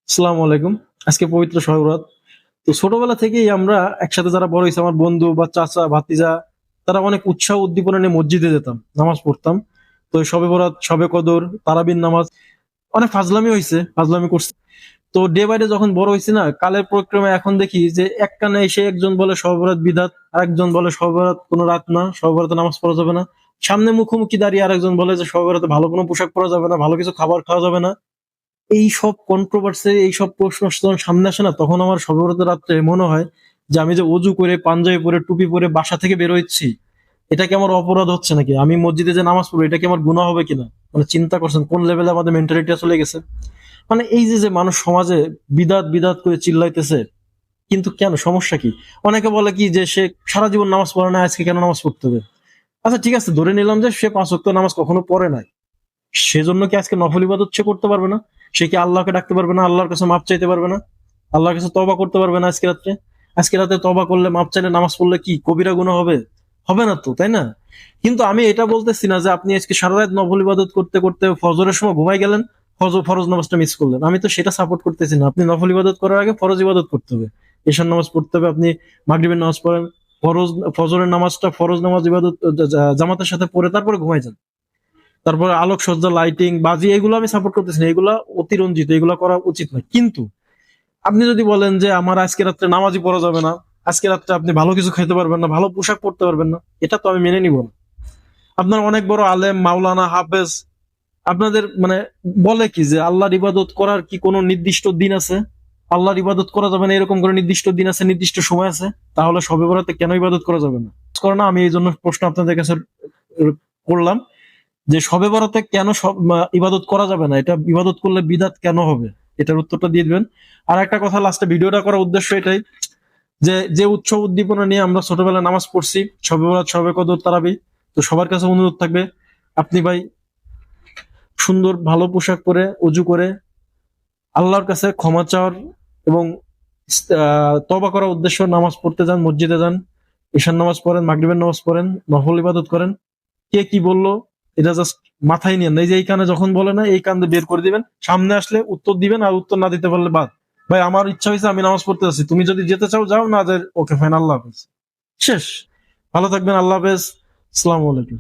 আসসালামু আলাইকুম। আজকে পবিত্র শবে বরাত। তো ছোটবেলা থেকেই আমরা একসাথে যারা বড় হইছি আমার বন্ধু বা চাচা, ভাতিজা তারা অনেক উৎসাহ উদ্দীপনা নিয়ে মসজিদে যেতাম। নামাজ পড়তাম। তো এই শবে বরাত, শবে কদর, তারাবির নামাজ অনেক ফাজলামি হইছে, ফাজলামি করছে। তো ডে বাই ডে যখন বড় হইছি না, কালের প্রক্রমে এখন দেখি যে এক কানে এসে একজন বলে শবে বরাত বিদআত, আরেকজন বলে শবে বরাত কোনো রাত না, শবে বরাতে নামাজ পড়া যাবে না। সামনে মুখোমুখি দাঁড়িয়ে আরেকজন বলে যে শবে বরাতে ভালো কোনো পোশাক পরা যাবে না, ভালো কিছু খাবার খাওয়া যাবে না। এই সব কন্ট্রোভার্সি, এই সব প্রশ্ন যখন সামনে আসে না, তখন আমার শবে বরাতের রাত্রে মনে হয় যে আমি যে অজু করে পাঞ্জাবি পরে টুপি পরে বাসা থেকে বের হচ্ছি, এটা কি আমার অপরাধ হচ্ছে নাকি? আমি মসজিদে যে নামাজ পড়বো এটা কি আমার গুনাহ হবে কিনা? মানে চিন্তা করছেন কোন লেভেলে আমাদের মেন্টালিটি চলে গেছে। মানে এই যে যে মানুষ সমাজে বিদাত বিদাত করে চিল্লাইতেছে, কিন্তু কেন, সমস্যা কি? অনেকে বলে কি যে সে সারা জীবন নামাজ পড়ে না, আজকে কেন নামাজ পড়তে হবে? আচ্ছা ঠিক আছে, ধরে নিলাম যে সে 5 ওয়াক্ত নামাজ কখনো পড়ে নাই, সেজন্য কি আজকে নফল ইবাদত সে করতে পারবে না? সে কি আল্লাহকে ডাকতে পারবে না? আল্লাহর কাছে মাপ চাইতে পারবে না? আল্লাহর কাছে তওবা করতে পারবে না আজকে রাত্রে? আজকে রাতে তওবা করলে, মাপ চাইলে, নামাজ পড়লে কি কবিরা গুনাহ হবে? হবে না তো, তাই না? কিন্তু আমি এটা বলতেছি না যে আপনি আজকে সারা রাত নফল ইবাদত করতে করতে ফজরের সময় ঘুমাই গেলেন, ফরজ নামাজটা মিস করলেন। আমি তো সেটা সাপোর্ট করতেছি না। আপনি নফল ইবাদত করার আগে ফরজ ইবাদত করতে হবে। ঈশার নামাজ পড়তে হবে, আপনি মাগরিবের নামাজ পড়েন, ফরজ ফজরের নামাজটা, ফরজ নামাজ ইবাদত জামাতের সাথে পড়ে তারপরে ঘুমাই যান। তারপরে আলোকসজ্জা, লাইটিং, বাজি, এগুলো আমি সাপোর্ট করতেছি না, এগুলা অতিরঞ্জিত, এগুলো করা উচিত নয়। কিন্তু আপনি যদি বলেন যে আমার আজকে রাত্রে নামাজই পড়া যাবে না, আজকে রাত্রে আপনি ভালো কিছু খেতে পারবেন না, ভালো পোশাক পরতে পারবেন না, এটা তো আমি মেনে নিব না। আপনার অনেক বড় আলেম, মাওলানা, হাফেজ আপনাদের মানে বলে কি যে আল্লাহর ইবাদত করার কি কোনো নির্দিষ্ট দিন আছে? আল্লাহর ইবাদত করা যাবে না এরকম করে নির্দিষ্ট দিন আছে, নির্দিষ্ট সময় আছে? তাহলে শবে বরাতে কেন ইবাদত করা যাবে না? করে না, আমি এই জন্য প্রশ্ন আপনাদের কাছে করলাম যে শবে বরাতে কেন সব ইবাদত করা যাবে না, এটা ইবাদত করলে বিদাত কেন হবে? এটার উত্তরটা দিয়ে দিবেন। আর একটা কথা, লাস্টে ভিডিওটা করার উদ্দেশ্য এটাই যে যে উৎসব উদ্দীপনা নিয়ে আমরা ছোটবেলায় নামাজ পড়ছি, শবে বরাত, শবে কদর, তারাবি, তো সবার কাছে অনুরোধ থাকবে আপনি ভাই সুন্দর ভালো পোশাক পরে অজু করে আল্লাহর কাছে ক্ষমা চাওয়ার এবং তওবা করার উদ্দেশ্য নামাজ পড়তে যান, মসজিদে যান, ঈশান নামাজ পড়েন, মাগরিবের নামাজ পড়েন, নফল ইবাদত করেন। কে কি বললো এটা জাস্ট মাথায় নিয়ে না, এই যে এই কানে যখন বলে না, এই কান দিয়ে বের করে দিবেন, সামনে আসলে উত্তর দিবেন, আর উত্তর না দিতে পারলে বাদ। ভাই আমার ইচ্ছা হয়েছে, আমি নামাজ পড়তে যাচ্ছি, তুমি যদি যেতে চাও যাও, না যায় ওকে ফাইন, আল্লাহ হাফেজ, শেষ। ভালো থাকবেন, আল্লাহ হাফেজ, আসসালামু আলাইকুম।